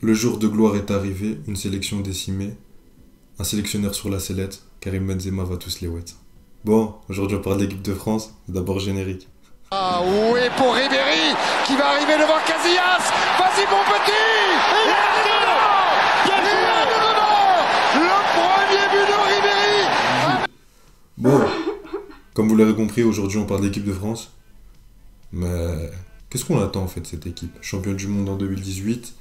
Le jour de gloire est arrivé, une sélection décimée, un sélectionneur sur la sellette, Karim Benzema va tous les wet. Bon, aujourd'hui on parle de l'équipe de France, d'abord générique. Ah oui pour Ribéry qui va arriver devant Casillas. Vas-y mon petit. Le premier but de Ribéry. Bon, comme vous l'avez compris, aujourd'hui on parle d'équipe de France. Mais qu'est-ce qu'on attend en fait de cette équipe? Champion du monde en 2018,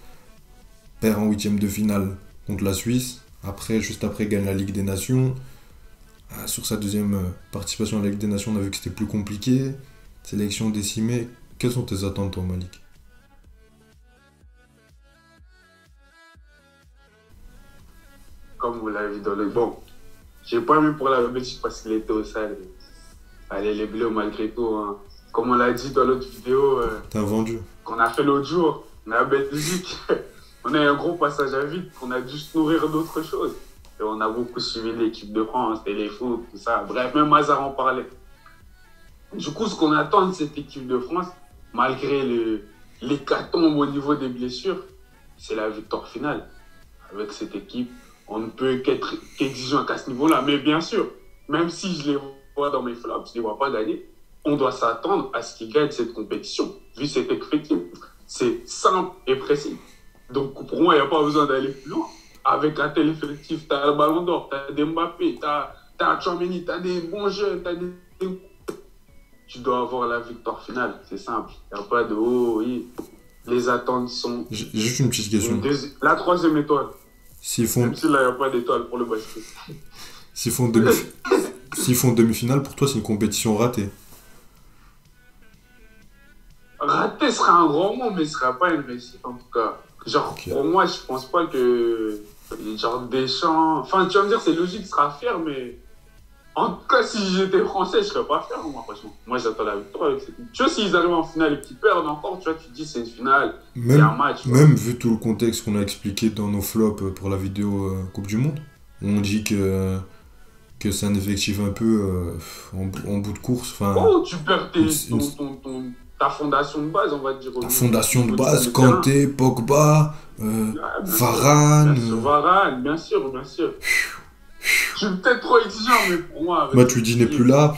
perd en huitième de finale contre la Suisse. Après, juste après, gagne la Ligue des Nations. Sur sa deuxième participation à la Ligue des Nations, on a vu que c'était plus compliqué. Sélection décimée. Quelles sont tes attentes, toi, Malik? Comme vous l'avez vu dans le... Bon, j'ai pas mis pour la Belgique parce qu'il était au sale. Allez, les bleus malgré tout. Hein. Comme on l'a dit dans l'autre vidéo T'as vendu. qu'on a fait l'autre jour, on est à Belgique. On a eu un gros passage à vide qu'on a dû se nourrir d'autres choses. Et on a beaucoup suivi l'équipe de France, téléfoot, tout ça. Bref, même Hazard en parlait. Du coup, ce qu'on attend de cette équipe de France, malgré l'hécatombe au niveau des blessures, c'est la victoire finale. Avec cette équipe, on ne peut qu'être exigeant qu'à ce niveau-là. Mais bien sûr, même si je les vois dans mes flops, je ne les vois pas gagner, on doit s'attendre à ce qu'ils gagnent cette compétition, vu cet effectif. C'est simple et précis. Donc pour moi, il n'y a pas besoin d'aller plus loin. Avec un tel effectif, tu as le Ballon d'Or, tu as des Mbappé, tu as Tchouaméni, tu as des bons jeunes, tu dois avoir la victoire finale, c'est simple. Il n'y a pas de oh oui. Les attentes sont. J'ai juste une petite question. La troisième étoile. S'ils font, Même si là, il n'y a pas d'étoile pour le basket. s'ils font demi, s'ils font demi-finale, pour toi, c'est une compétition ratée. Raté sera un grand mot, mais ce ne sera pas une réussite en tout cas. Genre, Ok. pour moi, je pense pas que. Genre, Deschamps. Enfin, tu vas me dire, c'est logique, il sera fier, mais. En tout cas, si j'étais français, je serais pas fier, moi, franchement. Moi, j'attends la victoire avec cette équipe. Tu vois, s'ils arrivent en finale et qu'ils perdent encore, tu vois, tu te dis, c'est une finale, c'est un match. Même vu tout le contexte qu'on a expliqué dans nos flops pour la vidéo Coupe du Monde, on dit que c'est un effectif un peu en bout de course. Enfin, Oh, tu perds ta fondation de base, on va dire. la fondation de base, du Kanté, Pogba, Ah, bien sûr, Varane. bien sûr, Varane, bien sûr, bien sûr. Je suis peut-être trop exigeant, mais pour moi. Avec Matuidi n'est plus là.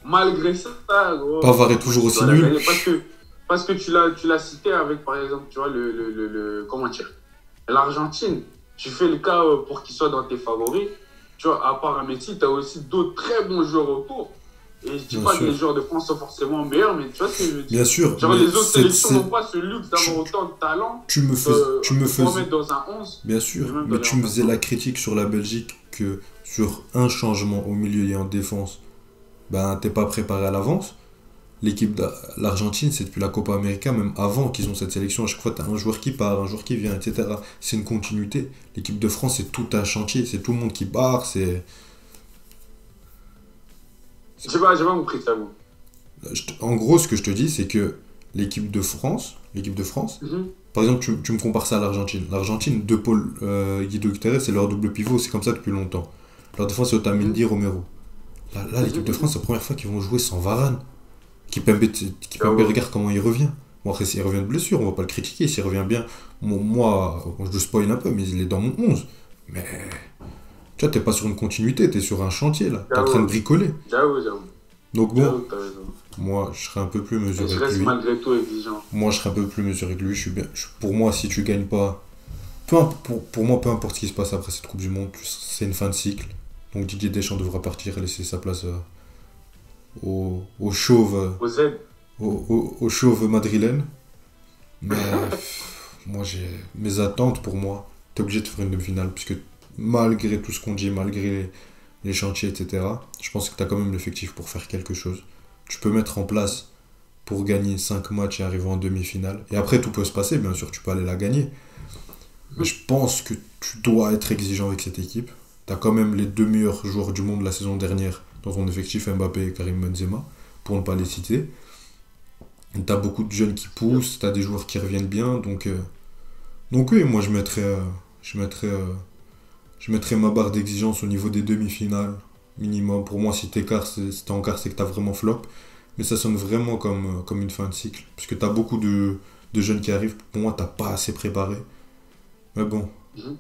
Malgré ça, gros, Pavard est toujours tu aussi dois la nul. gagner. Parce que tu l'as cité avec, par exemple, tu vois, comment dire, l'Argentine. Tu fais le cas pour qu'il soit dans tes favoris. Tu vois, à part Messi, tu as aussi d'autres très bons joueurs autour. Et je dis Bien pas sûr. que les joueurs de France sont forcément meilleurs, mais tu vois ce que je veux dire. Bien sûr. Genre, mais les autres sélections c'est- n'ont pas ce luxe d'avoir autant de talent tu me pour faisais. mettre dans un 11. Bien Et sûr, même mais dans tu les me faisais remplaçants. la critique sur la Belgique que sur un changement au milieu et en défense, ben t'es pas préparé à l'avance. L'Argentine, c'est depuis la Copa América, même avant qu'ils ont cette sélection, à chaque fois t'as un joueur qui part, un joueur qui vient, etc. C'est une continuité. L'équipe de France, c'est tout un chantier, c'est tout le monde qui part, c'est... J'ai pas compris ça, moi. En gros, ce que je te dis, c'est que l'équipe de France, par exemple, tu me compares ça à l'Argentine. L'Argentine, De Paul, Guido Guterres, c'est leur double pivot, c'est comme ça depuis longtemps. Leur défense, c'est Otamendi, Romero. Là, l'équipe de France, c'est la première fois qu'ils vont jouer sans Varane. Kimpembe, regarde comment il revient. Bon, après, s'il revient de blessure, on va pas le critiquer. S'il revient bien, moi, je le spoil un peu, mais il est dans mon 11. Mais tu vois, t'es pas sur une continuité, t'es sur un chantier, là. T'es en train de bricoler. J'avoue. Donc bon, J'avoue, t'as raison. moi, je serais un peu plus Et mesuré je que reste lui. malgré tout exigeant. Moi, je serais un peu plus mesuré que lui. Je suis bien. Pour moi, si tu gagnes pas. Pour moi, peu importe ce qui se passe après cette Coupe du Monde, c'est une fin de cycle. Donc Didier Deschamps devra partir et laisser sa place au chauve. Au Z. Au chauve madrilène. Mais moi, j'ai mes attentes pour moi. T'es obligé de faire une demi-finale. Puisque malgré tout ce qu'on dit, malgré les chantiers, etc., je pense que t'as quand même l'effectif pour faire quelque chose. Tu peux mettre en place pour gagner 5 matchs et arriver en demi-finale. Et après, tout peut se passer, bien sûr, tu peux aller la gagner. Mais je pense que tu dois être exigeant avec cette équipe. Tu as quand même les deux meilleurs joueurs du monde la saison dernière dans ton effectif, Mbappé et Karim Benzema, pour ne pas les citer. Tu as beaucoup de jeunes qui poussent, tu as des joueurs qui reviennent bien. Donc oui, moi je mettrais ma barre d'exigence au niveau des demi-finales, minimum. Pour moi, si t'es si t'es en quart, c'est que t'as vraiment flop. Mais ça sonne vraiment comme une fin de cycle. Puisque t'as beaucoup de de jeunes qui arrivent. Pour moi, t'as pas assez préparé. Mais bon,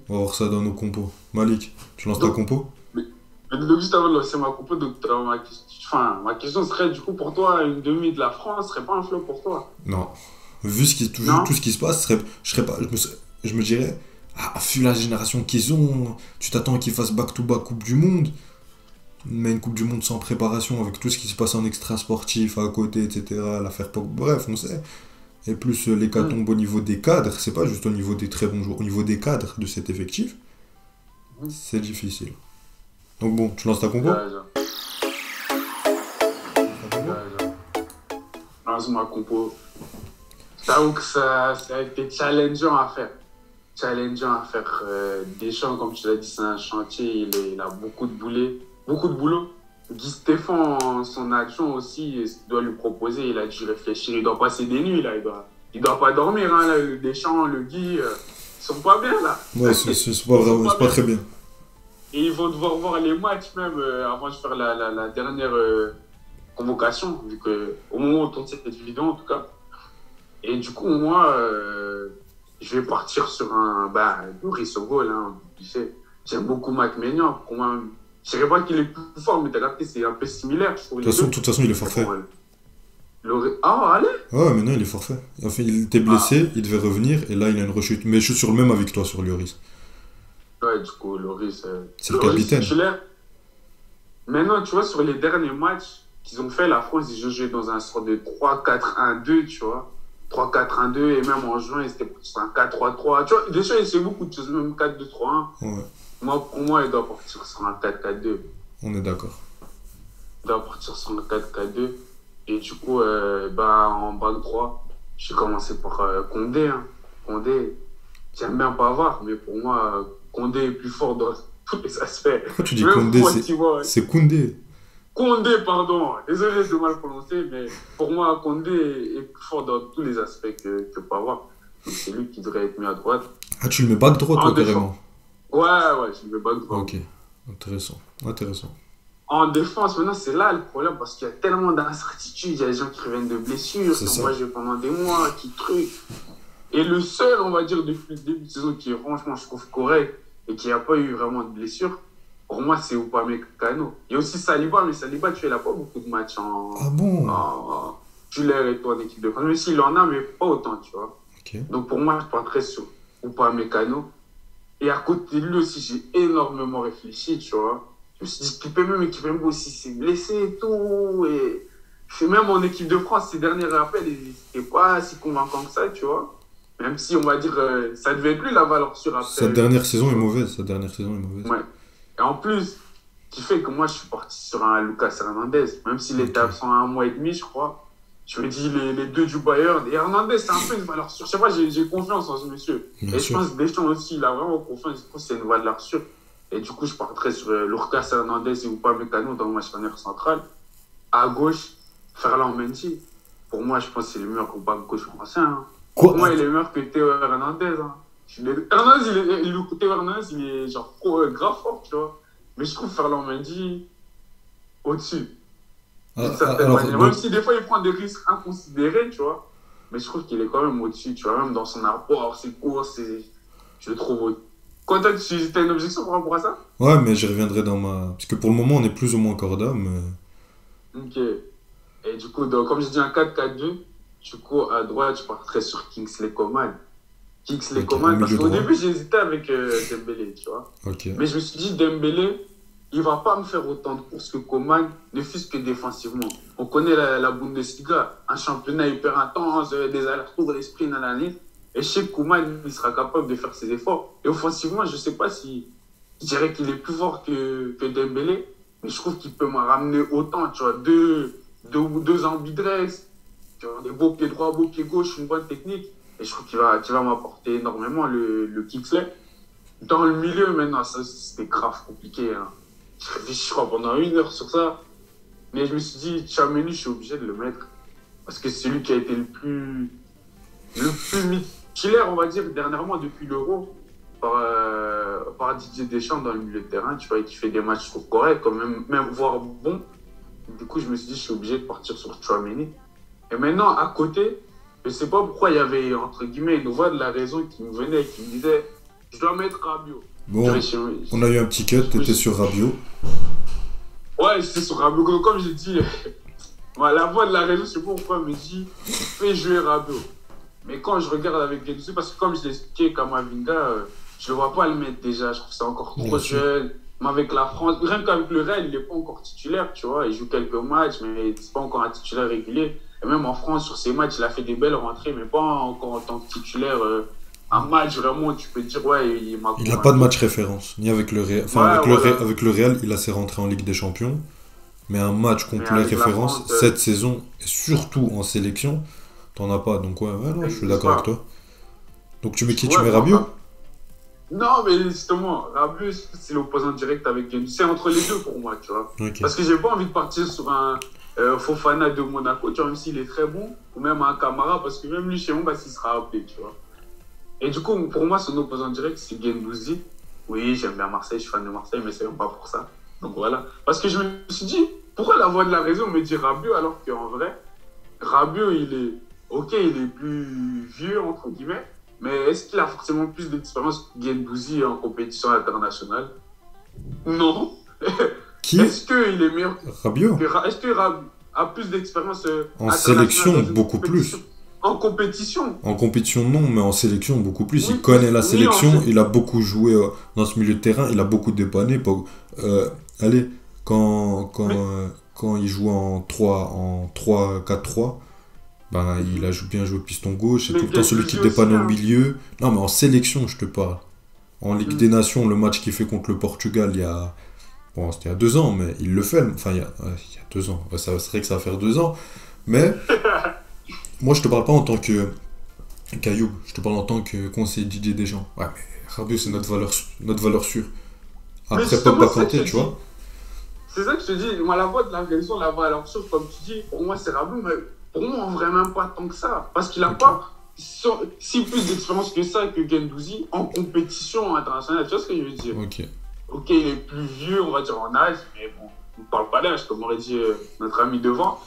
on va voir ça dans nos compos. Malik, tu lances ta compo? Donc, juste avant de lancer ma compo, donc, ma question serait, du coup, pour toi, une demi de la France serait pas un flop pour toi? Non. Vu tout ce qui se passe, je me dirais, vu la génération qu'ils ont, tu t'attends qu'ils fassent back-to-back Coupe du Monde, mais une Coupe du Monde sans préparation, avec tout ce qui se passe en extra-sportif à côté, etc., l'affaire Pogba, bref, on sait. Et plus l'hécatombe au niveau des cadres, c'est pas juste au niveau des très bons joueurs, au niveau des cadres de cet effectif, c'est difficile. Donc bon, tu lances ta compo? Lance ma compo. J'avoue que ça a été challengeant à faire. Deschamps, comme tu l'as dit, c'est un chantier, il a beaucoup de boulot. Guy Stéphane, son adjoint aussi, doit lui proposer, il a dû réfléchir, il doit passer des nuits, là, il doit pas dormir, hein, là, le Deschamps, le Guy, ils sont pas bien, là. Ouais, c'est pas vraiment, c'est pas très bien. Et ils vont devoir voir les matchs même avant de faire la dernière convocation, vu que, au moment où on tourne cette vidéo, en tout cas. Et du coup, moi, je vais partir sur Lloris au goal, hein, tu sais. J'aime beaucoup Mike Maignan, pour moi. Je dirais pas qu'il est plus fort, mais t'as capté, c'est un peu similaire, je trouve. De toute façon, il est forfait. Ah, allez! Ouais, maintenant il est forfait. Enfin, il était blessé, il devait revenir, et là il a une rechute. Mais je suis sur le même avec toi sur Lloris. Ouais, du coup, Lloris. C'est le capitaine. Maintenant, tu vois, sur les derniers matchs qu'ils ont fait, la France, ils jouaient dans un sort de 3-4-1-2, tu vois. 3-4-1-2, et même en juin, c'était un 4-3-3. Tu vois, déjà, il y a beaucoup de choses, même 4-2-3-1. Ouais. Pour moi, il doit partir sur un 4-4-2. On est d'accord. Il doit partir sur un 4-4-2. Et du coup, en back 3, j'ai commencé par Koundé. Hein. Koundé, j'aime bien Pavard, mais pour moi, Koundé est plus fort dans tous les aspects. Pourquoi tu dis Koundé? C'est Koundé. Koundé, pardon. Désolé de mal prononcer, mais pour moi, Koundé est plus fort dans tous les aspects que Pavard. Donc c'est lui qui devrait être mis à droite. Ah, tu le mets back droit, toi, carrément? Ouais, je le mets back droit. Ok, intéressant. En défense, maintenant, c'est là le problème, parce qu'il y a tellement d'incertitudes. Il y a des gens qui reviennent de blessures, qui ont pas joué pendant des mois, qui truquent. Et le seul, on va dire, depuis le début de saison qui est franchement, je trouve, correct et qui n'a pas eu vraiment de blessures, pour moi, c'est Upamecano. Il y a aussi Saliba, mais Saliba, tu vois, il n'a pas beaucoup de matchs Ah bon? titulaire et tout en équipe de France. Même s'il en a, mais pas autant, tu vois. Okay. Donc pour moi, je partirais sur Upamecano. Et à côté de lui aussi, j'ai énormément réfléchi, tu vois. Je me suis dit, Kipembe aussi s'est blessé et tout. Et même en équipe de France, ces derniers rappels, ils n'étaient pas si convaincants que ça, tu vois. Même si, on va dire, ça devait être lui la valeur sûre après. Sa dernière saison est mauvaise. Ouais. Et en plus, qui fait que moi, je suis parti sur un Lucas Hernandez. Même s'il était absent 1 mois et demi, je crois. Je me dis, les deux du Bayern. Et Hernandez, c'est un peu une valeur sûre. Je sais pas, j'ai confiance en ce monsieur. Bien sûr. Je pense que Deschamps aussi, il a vraiment confiance. Du coup, c'est une valeur sûre. Et du coup, je partirais sur Lucas Hernandez et Upamecano dans le match charnière central. À gauche, Ferland Mendy. Pour moi, je pense que c'est le meilleur combat gauche français. Hein. Pour moi, il est meilleur que Théo Hernandez. Hein. Théo Hernandez, il est genre grave fort, tu vois. Mais je trouve Ferland Mendy au-dessus. Même si des fois, il prend des risques inconsidérés, tu vois. Mais je trouve qu'il est quand même au-dessus, tu vois. Même dans son rapport, ses courses, je le trouve au-dessus. Quand tu as une objection par rapport à ça? Ouais, mais j'y reviendrai dans ma... Parce que pour le moment, on est plus ou moins corda, mais... Ok. Et du coup, comme je dis un 4-4-2, du coup, à droite, je partirais sur Kingsley Coman. Coman, parce qu'au début, j'hésitais avec Dembélé, tu vois. Okay. Mais je me suis dit, Dembélé, il va pas me faire autant de courses que Coman, ne fût-ce que défensivement. On connaît la Bundesliga, un championnat hyper intense, des allers-retours, des sprints à l'année. Et je sais que Coman, il sera capable de faire ses efforts. Et offensivement, je sais pas si... Je dirais qu'il est plus fort que Dembélé, mais je trouve qu'il peut me ramener autant, tu vois. Deux ambidresses, tu vois, des beaux pieds droits, beaux pieds gauche, une bonne technique. Et je trouve qu'il va m'apporter énormément le Kingsley. Dans le milieu, maintenant, ça, c'était grave compliqué. Hein. Je réfléchis, je crois, pendant 1 heure sur ça. Mais je me suis dit, Tchouaméni, je suis obligé de le mettre. Parce que c'est lui qui a été le plus titulaire, on va dire, dernièrement, depuis l'Euro, par Didier Deschamps dans le milieu de terrain. Tu vois, et qui fait des matchs, je trouve, corrects, quand même voire bons. Du coup, je me suis dit, je suis obligé de partir sur Tchouaméni. Et maintenant, à côté, je sais pas pourquoi il y avait, entre guillemets, une voix de la raison qui me venait, qui me disait, je dois mettre Rabiot. Bon, on a eu un petit cut, t'étais sur Rabiot. Ouais, j'étais sur Rabiot. Comme j'ai dit, la voix de la raison, je sais pas pourquoi, me dit, fais jouer Rabiot. Mais quand je regarde avec Guendouzi, parce que comme je l'ai expliqué, Kamavinga, je le vois pas le mettre déjà. Je trouve que c'est encore trop jeune. Mais avec la France, rien qu'avec le Real, il n'est pas encore titulaire, tu vois. Il joue quelques matchs, mais c'est pas encore un titulaire régulier. Et même en France, sur ces matchs, il a fait des belles rentrées, mais pas encore en tant que titulaire. Un match, vraiment, tu peux dire, ouais, il m'a... Il n'a pas de match référence, ni avec le Real. Enfin, avec le Real, il a ses rentrées en Ligue des Champions. Mais un match complet référence, France, cette saison, et surtout en sélection, t'en as pas. Donc, ouais, non, je suis d'accord avec toi. Donc, tu mets qui? Tu mets Rabiot? Non, mais justement, Rabiot, c'est l'opposant direct avec Guendouzi. C'est entre les deux pour moi, tu vois. Okay. Parce que j'ai pas envie de partir sur un Fofana de Monaco, tu vois, même s'il est très bon, ou même un Camara, parce que même lui, chez moi, il sera appelé, tu vois. Et du coup, pour moi, son opposant direct, c'est Guendouzi. Oui, j'aime bien Marseille, je suis fan de Marseille, mais c'est même pas pour ça. Donc voilà. Parce que je me suis dit, pourquoi la voix de la raison me dit Rabiot alors qu'en vrai, Rabiot, il est plus vieux, entre guillemets, mais est-ce qu'il a forcément plus d'expérience que Guendouzi en compétition internationale? Non. Qui? Est-ce qu'il est meilleur? Rabiot. Est-ce que Rabiot a plus d'expérience en sélection, beaucoup plus. En compétition? En compétition, non, mais en sélection, beaucoup plus. Oui, il connaît la sélection, il a beaucoup joué dans ce milieu de terrain, il a beaucoup dépanné. Allez, quand il joue en 3-4-3, ben, il a bien joué piston gauche, c'est tout le temps celui qui dépanne au milieu. Non, mais en sélection, je te parle. En Ligue des Nations, le match qu'il fait contre le Portugal, il y a... Bon, c'était il y a 2 ans, mais il le fait. Enfin, il y a 2 ans. Ça serait que ça va faire 2 ans. Mais... Moi, je te parle pas en tant que Caillou, je te parle en tant que conseiller Didier Deschamps. Ouais, mais Rabiot, c'est notre valeur sûre. Après, Pogba Kanté, tu vois. C'est ça que je te dis. Moi, la voix de la raison, la valeur sûre, comme tu dis, pour moi, c'est Rabiot, mais pour moi, en vrai, même pas tant que ça. Parce qu'il a pas si plus d'expérience que ça que Guendouzi en compétition internationale. Tu vois ce que je veux dire? Ok, il est plus vieux, on va dire, en âge, mais bon, on ne parle pas d'âge, comme aurait dit notre ami devant.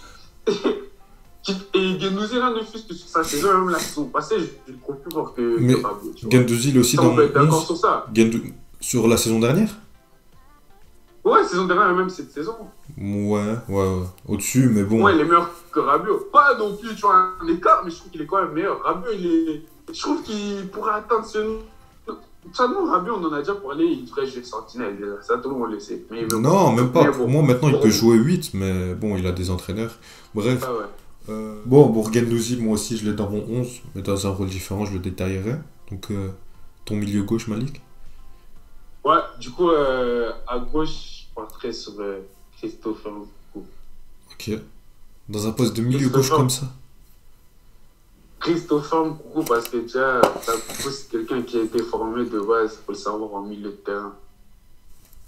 Et Guendouzi, rien ne fût que sur sa saison, même la saison passée, je le trouve plus fort que Rabiot. Guendouzi, il est aussi dans mon 11. D'accord sur ça. Sur la saison dernière? Ouais, saison dernière, même cette saison. Ouais. Au-dessus, mais bon. Ouais, il est meilleur que Rabiot. Pas non plus, tu vois, un écart, mais je trouve qu'il est quand même meilleur. Rabiot, je trouve qu'il pourrait atteindre ce niveau. Ça, non, Rabiot, on en a déjà parlé, il devrait jouer sentinelle déjà. Ça, tout le monde le sait. Mais non, même pas. Pour moi, maintenant, il peut jouer 8, mais bon, il a des entraîneurs. Bref. Ah ouais. Bon, pour Guendouzi, moi aussi, je l'ai dans mon 11, mais dans un rôle différent, je le détaillerai. Donc, ton milieu gauche, Malik? Ouais, du coup, à gauche, je partirais sur Christopher Nkunku. Ok. Dans un poste de milieu gauche comme ça? Christopher Nkunku, parce que déjà, Nkunku, c'est quelqu'un qui a été formé de base, il faut le savoir, en milieu de terrain.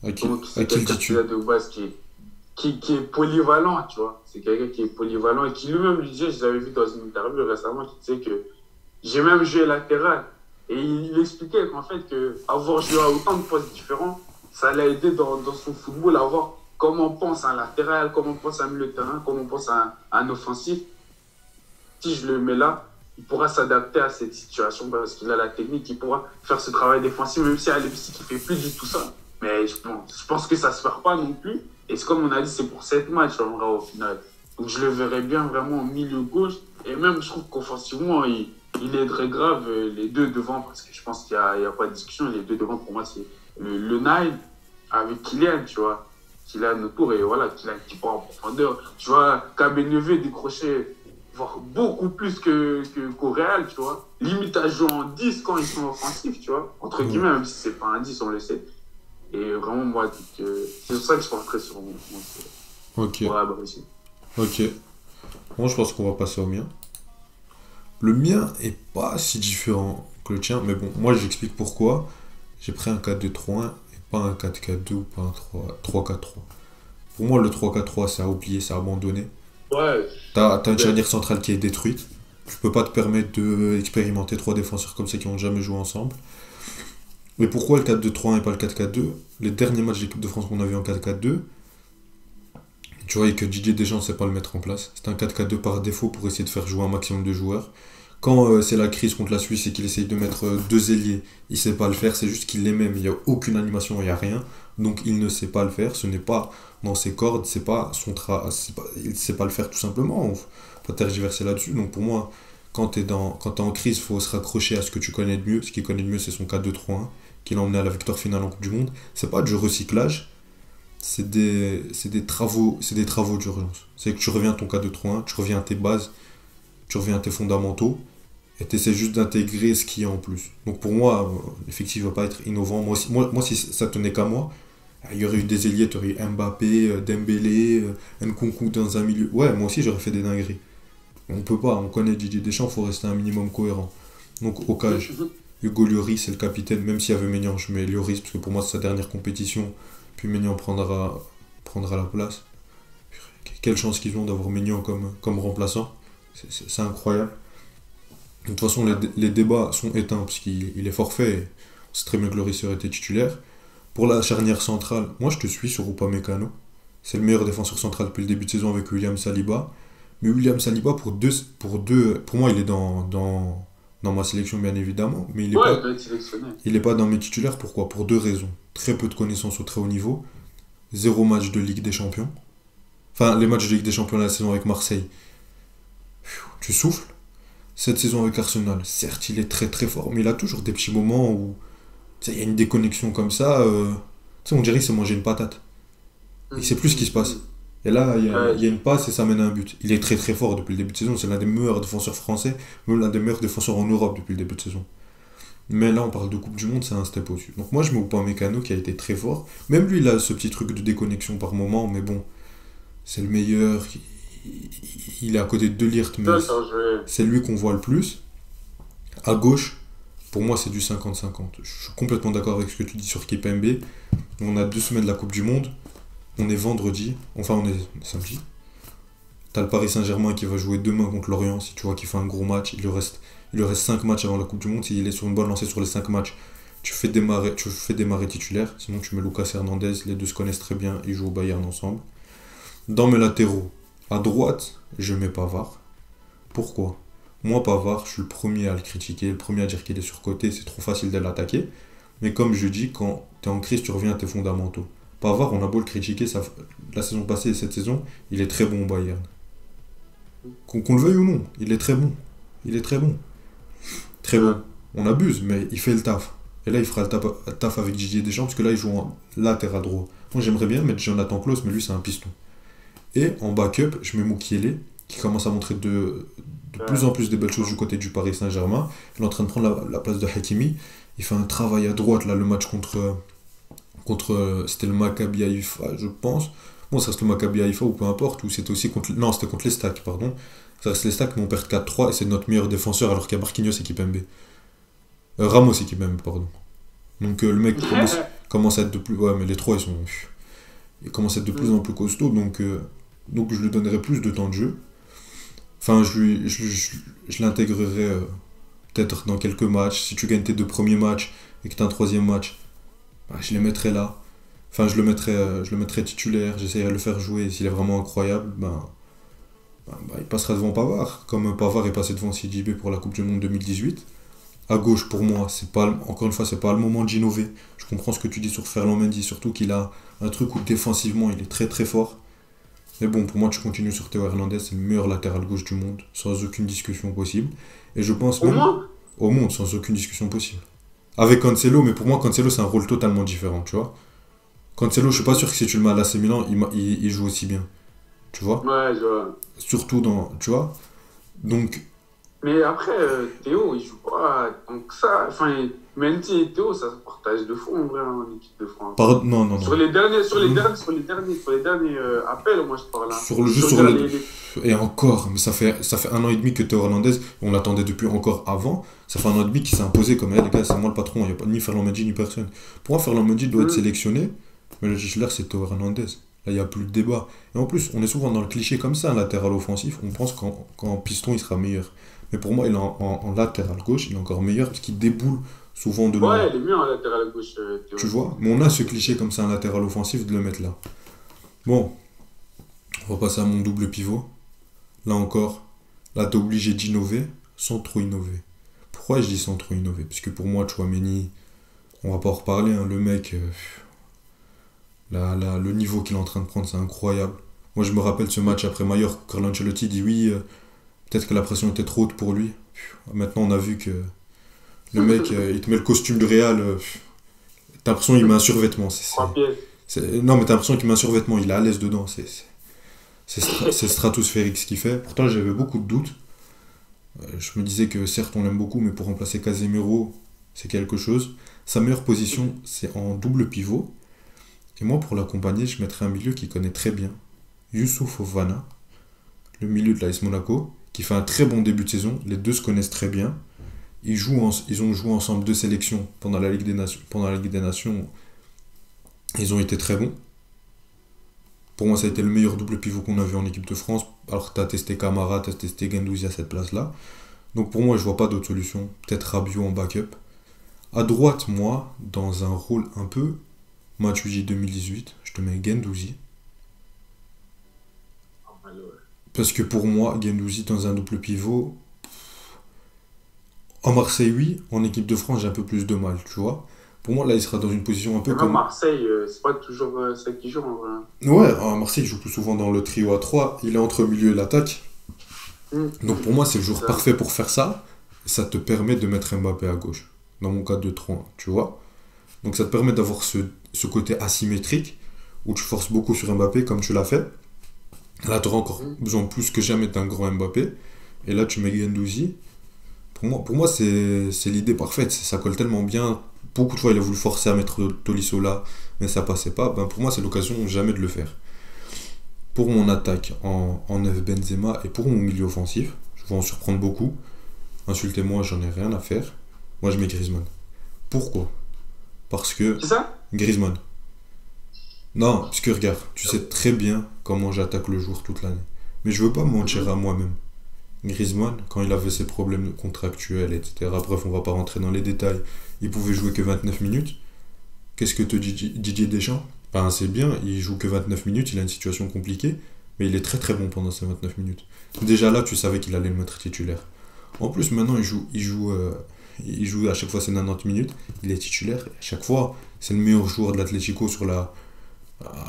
À qui le dis-tu? De base qui est polyvalent, tu vois. C'est quelqu'un qui est polyvalent et qui lui-même lui disait, je l'avais vu dans une interview récemment, qui disait que j'ai même joué latéral. Et il expliquait qu'en fait, avoir joué à autant de postes différents, ça l'a aidé dans son football à voir comment on pense un latéral, comment on pense un milieu de terrain, comment on pense un offensif. Si je le mets là, il pourra s'adapter à cette situation parce qu'il a la technique, il pourra faire ce travail défensif, même si Alexis qui fait plus du tout ça. Mais je pense que ça se perd pas non plus. Et c'est comme on a dit, c'est pour 7 matchs en vrai au final. Donc je le verrais bien vraiment au milieu gauche. Et même je trouve qu'offensivement, il aiderait grave les deux devant parce que je pense qu'il n'y a pas de discussion. Les deux devant pour moi, c'est le Nile avec Kylian, tu vois. Kylian autour et voilà, Kylian qui part en profondeur. Tu vois, Kabeneve décrocher voire beaucoup plus qu'au Real, tu vois. Limite à jouer en 10 quand ils sont offensifs, tu vois. Entre guillemets, même si c'est pas un 10, on le sait. Et vraiment, moi, c'est pour ça que je porterais sur mon Ok. Ok. Bon, je pense qu'on va passer au mien. Le mien est pas si différent que le tien, mais bon, moi, j'explique pourquoi. J'ai pris un 4-2-3-1 et pas un 4-4-2 ou pas un 3-4-3. Pour moi, le 3-4-3, c'est à oublier, c'est à abandonner. Ouais. T'as une charnière centrale qui est détruite. Tu peux pas te permettre d'expérimenter 3 défenseurs comme ça qui n'ont jamais joué ensemble. Mais pourquoi le 4-2-3-1 et pas le 4-4-2? Les derniers matchs d'équipe de France qu'on a vu en 4-4-2, tu vois, et que Didier Deschamps ne sait pas le mettre en place. C'est un 4-4-2 par défaut pour essayer de faire jouer un maximum de joueurs. Quand c'est la crise contre la Suisse et qu'il essaye de mettre deux ailiers, il sait pas le faire, c'est juste qu'il les met, mais il n'y a aucune animation, il n'y a rien. Donc il ne sait pas le faire, ce n'est pas dans ses cordes, c'est pas son il ne sait pas le faire tout simplement. On faut pas tergiverser là-dessus. Donc pour moi, quand t'es en crise, il faut se raccrocher à ce que tu connais de mieux. Ce qu'il connaît de mieux, c'est son 4-2-3-1, qui l'a emmené à la victoire finale en Coupe du Monde. C'est pas du recyclage, c'est des travaux d'urgence. C'est que tu reviens à ton 4-2-3-1, tu reviens à tes bases, tu reviens à tes fondamentaux, et tu essaies juste d'intégrer ce qu'il y a en plus. Donc pour moi, l'effectif ne va pas être innovant. Moi, si ça tenait qu'à moi, il y aurait eu des ailiers, tu aurais eu Mbappé, Dembélé, Nkunku dans un milieu. Ouais, moi aussi j'aurais fait des dingueries. On peut pas, on connaît Didier Deschamps, il faut rester un minimum cohérent. Donc au cage, Hugo Lloris c'est le capitaine, même s'il y avait Maignan, je mets Lloris parce que pour moi c'est sa dernière compétition, puis Maignan prendra la place. Quelle chance qu'ils ont d'avoir Maignan comme remplaçant, c'est incroyable. De toute façon, les débats sont éteints parce qu'il est forfait. Et on sait très bien que Lloris aurait été titulaire. Pour la charnière centrale, moi je te suis sur Upamecano. C'est le meilleur défenseur central depuis le début de saison avec William Saliba. Mais William Saliba, pour moi, il est dans ma sélection, bien évidemment. Mais Ouais, il doit être sélectionné. il est pas dans mes titulaires. Pourquoi? Pour deux raisons. Très peu de connaissances au très haut niveau. Zéro match de Ligue des Champions. Enfin, les matchs de Ligue des Champions la saison avec Marseille. Tu souffles. Cette saison avec Arsenal, certes, il est très très fort, mais il a toujours des petits moments où tu sais, il y a une déconnexion comme ça. Tu sais, on dirait qu'il s'est mangé une patate. Il sait plus ce qui se passe. Et là, il y a une passe et ça mène à un but. Il est très très fort depuis le début de saison. C'est l'un des meilleurs défenseurs français, même l'un des meilleurs défenseurs en Europe depuis le début de saison. Mais là, on parle de Coupe du Monde, c'est un step au-dessus. Donc moi, je mets Upamecano qui a été très fort. Même lui, il a ce petit truc de déconnexion par moment, mais bon, c'est le meilleur. Il est à côté de De Ligt, mais c'est lui qu'on voit le plus. À gauche, pour moi, c'est du 50-50. Je suis complètement d'accord avec ce que tu dis sur Kipembe. On a 2 semaines de la Coupe du Monde. On est vendredi, enfin on est samedi. T'as le Paris Saint-Germain qui va jouer demain contre Lorient. Si tu vois qu'il fait un gros match, il lui reste 5 matchs avant la Coupe du Monde. S'il est sur une bonne lancée sur les 5 matchs, tu fais démarrer titulaire. Sinon, tu mets Lucas Hernandez. Les deux se connaissent très bien. Ils jouent au Bayern ensemble. Dans mes latéraux, à droite, je mets Pavard. Pourquoi? Moi, Pavard, je suis le premier à le critiquer, le premier à dire qu'il est surcoté. C'est trop facile de l'attaquer. Mais comme je dis, quand t'es en crise, tu reviens à tes fondamentaux. Pavard, on a beau le critiquer, la saison passée et cette saison, il est très bon au Bayern. Qu'on le veuille ou non, il est très bon. Il est très bon. Très bon. On abuse, mais il fait le taf. Et là, il fera le taf avec Didier Deschamps, parce que là, il joue en latéral droit. Moi, j'aimerais bien mettre Jonathan Klaus, mais lui, c'est un piston. Et en backup, je mets Mukiele, qui commence à montrer de plus en plus de belles choses du côté du Paris Saint-Germain. Il est en train de prendre la place de Hakimi. Il fait un travail à droite, là, le match contre c'était le Maccabi Haïfa, je pense. Bon, ça reste le Maccabi Haïfa ou peu importe, ou c'était aussi contre... Non, c'était contre les Stacks, pardon. Ça reste les Stacks, mais on perd 4-3 et c'est notre meilleur défenseur alors qu'il y a Marquinhos et Kipembe. Ramos et Kipembe, pardon. Donc le mec commence à être de plus... Ouais, mais les trois, ils commencent à être de plus en plus costauds, donc je lui donnerai plus de temps de jeu. Enfin, je l'intégrerai peut-être dans quelques matchs. Si tu gagnes tes 2 premiers matchs et que tu as un 3e match, je les mettrai là. Enfin, je le mettrai titulaire, j'essaierai de le faire jouer. S'il est vraiment incroyable, il passera devant Pavard. Comme Pavard est passé devant Sidibé pour la Coupe du Monde 2018. À gauche, pour moi, encore une fois, c'est pas le moment d'innover. Je comprends ce que tu dis sur Ferland Mendy, surtout qu'il a un truc où défensivement, il est très très fort. Mais bon, pour moi, tu continues sur Théo Hernandez, c'est le meilleur latéral gauche du monde, sans aucune discussion possible. Et je pense même... Au monde, sans aucune discussion possible. Avec Cancelo, mais pour moi, Cancelo, c'est un rôle totalement différent, tu vois. Cancelo, je suis pas sûr que si tu le mets à l'AC Milan, il joue aussi bien. Tu vois? Ouais, je vois. Surtout dans... Tu vois? Donc... Mais après, Théo, il joue pas tant que ça. Enfin, Mendy et Théo, ça se partage de fou, en vrai, en équipe de France. Non. Sur les derniers appels, moi, je parle. Et encore, mais ça fait 1 an et demi que Théo Hernandez, on l'attendait depuis encore avant, ça fait 1 an et demi qu'il s'est imposé comme, les gars, c'est moi le patron, il n'y a pas ni Ferland Mendy ni personne. Pour moi, Ferland Mendy doit être sélectionné, mais le titulaire, c'est Théo Hernandez. Là, il n'y a plus de débat. Et en plus, on est souvent dans le cliché comme ça, un latéral offensif, on pense qu'en piston, il sera meilleur. Mais pour moi, il est en latéral gauche, il est encore meilleur parce qu'il déboule souvent de loin. Ouais, il est mieux en latéral gauche. Tu vois? Mais on a ce cliché comme ça, un latéral offensif, de le mettre là. Bon, on va passer à mon double pivot. Là encore, là, t'es obligé d'innover. sans trop innover. Pourquoi je dis sans trop innover? Parce que pour moi, Tchouaméni, on va pas en reparler, hein, le mec, le niveau qu'il est en train de prendre, c'est incroyable. Moi, je me rappelle ce match après Mallorca, Carlo Ancelotti dit oui, peut-être que la pression était trop haute pour lui. Maintenant, on a vu que le mec, il te met le costume du Real, t'as l'impression qu'il met un survêtement. Non, mais t'as l'impression qu'il met un survêtement, il est à l'aise dedans. C'est stratosphérique ce qu'il fait. Pourtant, j'avais beaucoup de doutes. Je me disais que certes, on l'aime beaucoup, mais pour remplacer Casemiro, c'est quelque chose. Sa meilleure position, c'est en double pivot. Et moi, pour l'accompagner, je mettrais un milieu qu'il connaît très bien. Youssouf Fofana, le milieu de l'AS Monaco, qui fait un très bon début de saison. Les deux se connaissent très bien. Ils ont joué ensemble 2 sélections pendant la Ligue des Nations. Pendant la Ligue des Nations, ils ont été très bons. Pour moi, ça a été le meilleur double pivot qu'on a vu en équipe de France. Alors, tu as testé Camara, tu as testé Guendouzi à cette place-là. Donc, pour moi, je vois pas d'autre solution. Peut-être Rabiot en backup. À droite, moi, dans un rôle un peu Matuidi 2018, je te mets Guendouzi. Parce que pour moi, Guendouzi dans un double pivot, en Marseille, oui. En équipe de France, j'ai un peu plus de mal, tu vois. Pour moi, là, il sera dans une position un peu comme... Marseille, c'est pas toujours ça qui joue en vrai. Ouais, à Marseille, il joue plus souvent dans le trio à 3. Il est entre le milieu et l'attaque. Donc pour moi, c'est le joueur parfait pour faire ça. Ça te permet de mettre Mbappé à gauche. Dans mon cas de 3, tu vois. Donc ça te permet d'avoir ce côté asymétrique où tu forces beaucoup sur Mbappé comme tu l'as fait. Là, tu auras encore besoin plus que jamais d'un grand Mbappé. Et là, tu mets Guendouzi. Pour moi c'est l'idée parfaite. Ça colle tellement bien. Beaucoup de fois, il a voulu forcer à mettre Tolisso là, mais ça passait pas. Ben, pour moi, c'est l'occasion jamais de le faire. Pour mon attaque en neuf Benzema et pour mon milieu offensif, je vais en surprendre beaucoup. Insultez-moi, j'en ai rien à faire. Moi, je mets Griezmann. Pourquoi? Parce que... C'est ça? Griezmann. Non, parce que regarde, tu sais très bien comment j'attaque le joueur toute l'année. Mais je veux pas me mentir à moi-même. Griezmann, quand il avait ses problèmes contractuels, etc. Bref, on va pas rentrer dans les détails. Il pouvait jouer que 29 minutes. Qu'est-ce que te dit Didier Deschamps? Ben, c'est bien, il joue que 29 minutes, il a une situation compliquée, mais il est très très bon pendant ces 29 minutes. Déjà là, tu savais qu'il allait le mettre titulaire. En plus, maintenant, il joue à chaque fois ses 90 minutes, il est titulaire, et à chaque fois, c'est le meilleur joueur de l'Atlético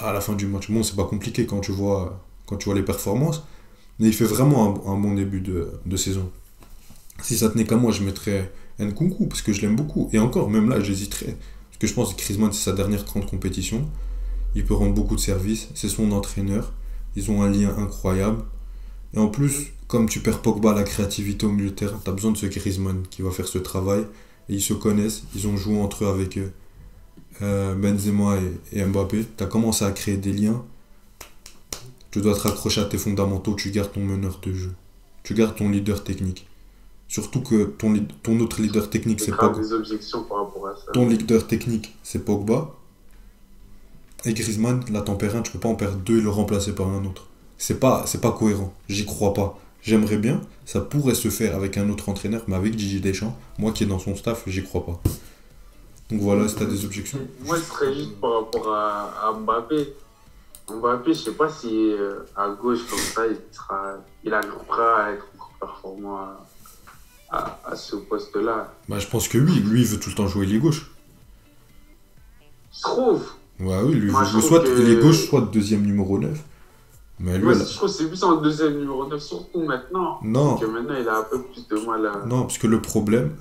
à la fin du match. Bon, c'est pas compliqué quand tu vois les performances, mais il fait vraiment un bon début de saison. Si ça tenait qu'à moi, je mettrais Nkunku, parce que je l'aime beaucoup. Et encore, même là, j'hésiterais. Parce que je pense que Griezmann, c'est sa dernière grande compétition. Il peut rendre beaucoup de services. C'est son entraîneur. Ils ont un lien incroyable. Et en plus, comme tu perds Pogba, la créativité au milieu de terrain, tu as besoin de ce Griezmann qui va faire ce travail. Et ils se connaissent. Ils ont joué entre eux avec Benzema et Mbappé. Tu as commencé à créer des liens. Tu dois te raccrocher à tes fondamentaux. Tu gardes ton meneur de jeu. Tu gardes ton leader technique. Surtout que ton autre leader technique, c'est Pogba. Des objections par rapport à ça. Ton leader technique, c'est Pogba. Et Griezmann, la température, tu peux pas en perdre 2 et le remplacer par un autre. C'est pas cohérent. J'y crois pas. J'aimerais bien, ça pourrait se faire avec un autre entraîneur, mais avec Didier Deschamps, moi qui est dans son staff, j'y crois pas. Donc voilà, si t'as des objections. Moi, ce serait juste par rapport à Mbappé. Mbappé, je sais pas si à gauche, comme ça, il arrivera à être encore performant à ce poste-là. Bah, je pense que oui, lui il veut tout le temps jouer ailier gauche. Je trouve. Ouais, oui, lui il veut jouer soit ailier gauche, soit deuxième numéro 9. Mais lui, moi, je trouve que c'est plus en deuxième numéro 9, surtout maintenant. Non. Parce que maintenant, il a un peu plus de mal à... Non, parce que le problème,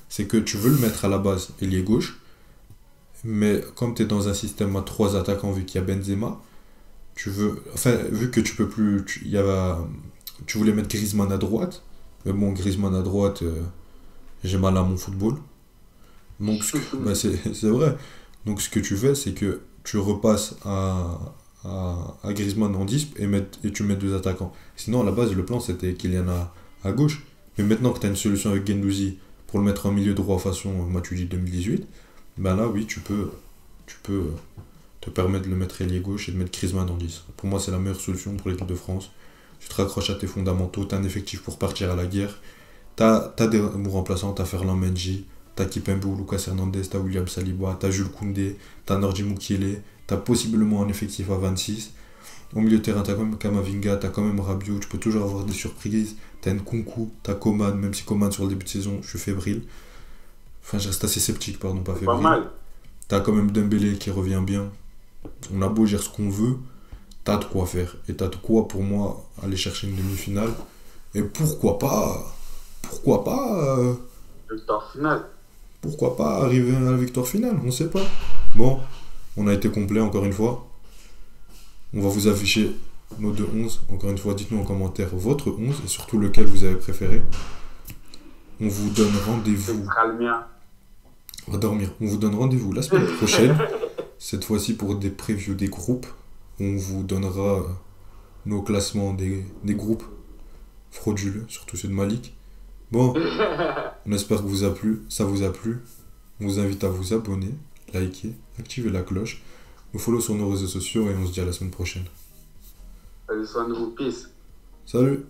c'est que tu veux le mettre à la base ailier gauche, mais comme tu es dans un système à 3 attaquants, vu qu'il y a Benzema, vu que tu peux plus... Tu voulais mettre Griezmann à droite, mais bon, Griezmann à droite, j'ai mal à mon football. Donc, c'est vrai. Donc, ce que tu fais, c'est que tu repasses à Griezmann en 10 et tu mets 2 attaquants. Sinon, à la base, le plan, c'était Kylian à gauche. Mais maintenant que tu as une solution avec Guendouzi pour le mettre en milieu droit façon Matuidi 2018, ben là, oui, tu peux te permettre de le mettre ailier gauche et de mettre Griezmann en 10. Pour moi, c'est la meilleure solution pour l'équipe de France. Tu te raccroches à tes fondamentaux, tu as un effectif pour partir à la guerre. Tu as des remplaçants, tu as Ferland Mendy, tu as Kipembe, Lucas Hernandez, tu as William Saliba, tu as Jules Koundé, tu as Nordi Mukiele, tu as possiblement un effectif à 26. Au milieu de terrain, tu as quand même Kamavinga, tu as quand même Rabiot, tu peux toujours avoir des surprises. T'as Nkunku, t'as Coman, même si Coman sur le début de saison, je suis fébrile. Enfin, je reste assez sceptique, pardon, pas Pas fébrile. mal. T'as quand même Dembélé qui revient bien. On a beau dire ce qu'on veut, t'as de quoi faire. Et t'as de quoi, pour moi, aller chercher une demi-finale. Et pourquoi pas Victoire finale. pourquoi pas arriver à la victoire finale, on sait pas. Bon, on a été complet encore une fois. On va vous afficher nos deux 11. Encore une fois, dites-nous en commentaire votre 11 et surtout lequel vous avez préféré. On vous donne Ce rendez-vous. sera le mien. On va dormir. On vous donne rendez-vous la semaine prochaine. Cette fois-ci pour des previews des groupes. On vous donnera nos classements des groupes frauduleux, surtout ceux de Malik. Bon, on espère que ça vous a plu. On vous invite à vous abonner, liker, activer la cloche, nous follow sur nos réseaux sociaux et on se dit à la semaine prochaine. Allez, soin de vous, peace. Salut!